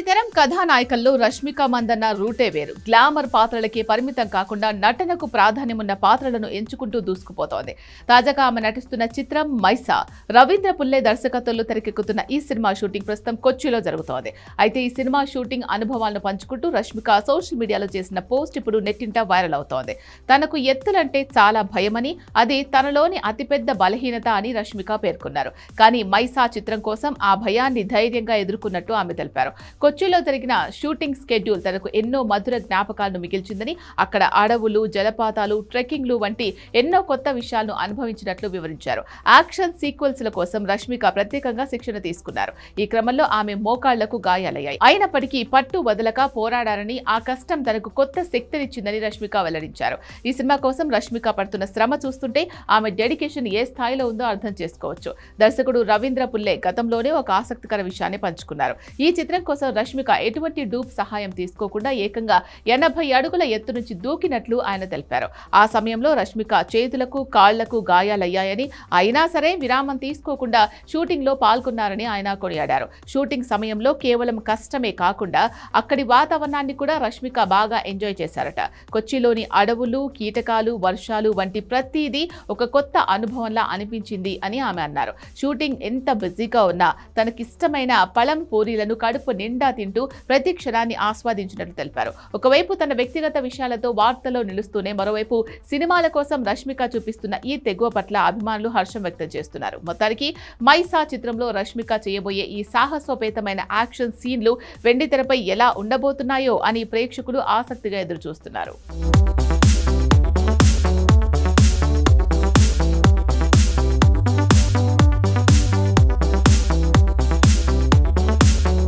తరం కథానాయకుల్లో రష్మిక మందన్న రూటే వేరు. గ్లామర్ పాత్రలకే పరిమితం కాకుండా నటనకు ప్రాధాన్యమున్న పాత్రలను ఎంచుకుంటూ దూసుకుపోతోంది. తాజాగా ఆమె నటిస్తున్న చిత్రం మైసా. రవీంద్ర పుల్లే దర్శకత్వంలో తెరకెక్కుతున్న ఈ సినిమా షూటింగ్ ప్రస్తుతం కొచ్చిలో జరుగుతోంది. అయితే ఈ సినిమా షూటింగ్ అనుభవాలను పంచుకుంటూ రష్మిక సోషల్ మీడియాలో చేసిన పోస్ట్ ఇప్పుడు నెట్టింట వైరల్ అవుతోంది. తనకు ఎత్తులంటే చాలా భయమని, అది తనలోని అతిపెద్ద బలహీనత అని రష్మిక పేర్కొన్నారు. కానీ మైసా చిత్రం కోసం ఆ భయాన్ని ధైర్యంగా ఎదుర్కొన్నట్టు ఆమె తెలిపారు. కొచ్చిలో జరిగిన షూటింగ్ స్కెడ్యూల్ తనకు ఎన్నో మధుర జ్ఞాపకాలను మిగిల్చిందని, అక్కడ అడవులు, జలపాతాలు, ట్రెక్కింగ్లు వంటి ఎన్నో కొత్త విషయాలను అనుభవించినట్లు వివరించారు. యాక్షన్ సీక్వెన్స్ల కోసం రష్మిక ప్రత్యేకంగా శిక్షణ తీసుకున్నారు. ఈ క్రమంలో ఆమె మోకాళ్లకు గాయాలయ్యాయి. అయినప్పటికీ పట్టు వదలక పోరాడారని, ఆ కష్టం తనకు కొత్త శక్తినిచ్చిందని రష్మిక వెల్లడించారు. ఈ సినిమా కోసం రష్మిక పడుతున్న శ్రమ చూస్తుంటే ఆమె డెడికేషన్ ఏ స్థాయిలో ఉందో అర్థం చేసుకోవచ్చు. దర్శకుడు రవీంద్ర పుల్లే గతంలోనే ఒక ఆసక్తికర విషయాన్ని పంచుకున్నారు. ఈ చిత్రం కోసం రష్మిక ఎటువంటి డూప్ సహాయం తీసుకోకుండా ఏకంగా 80 అడుగుల ఎత్తు నుంచి దూకినట్లు ఆయన తెలిపారు. ఆ సమయంలో రష్మిక చేతులకు, కాళ్లకు గాయాలయ్యాయని, అయినా సరే విరామం తీసుకోకుండా షూటింగ్ లో పాల్గొన్నారని ఆయన కొనియాడారు. షూటింగ్ సమయంలో కేవలం కష్టమే కాకుండా అక్కడి వాతావరణాన్ని కూడా రష్మిక బాగా ఎంజాయ్ చేశారట. కొచ్చిలోని అడవులు, కీటకాలు, వర్షాలు వంటి ప్రతిదీ ఒక కొత్త అనుభవంలా అనిపించింది అని ఆమె అన్నారు. షూటింగ్ ఎంత బిజీగా ఉన్నా తనకిష్టమైన పళం పూరీలను కడుపు నిండా తింటూ ప్రతి క్షణాన్ని ఆస్వాదించినట్లు తెలిపారు. ఒకవైపు తన వ్యక్తిగత విషయాలతో వార్తల్లో నిలుస్తూనే మరోవైపు సినిమాల కోసం రష్మిక చూపిస్తున్న ఈ తెగువ పట్ల అభిమానులు హర్షం వ్యక్తం చేస్తున్నారు. మొత్తానికి మైసా చిత్రంలో రష్మిక చేయబోయే ఈ సాహసోపేతమైన యాక్షన్ సీన్లు వెండితెరపై ఎలా ఉండబోతున్నాయో అని ప్రేక్షకులు ఆసక్తిగా ఎదురు చూస్తున్నారు.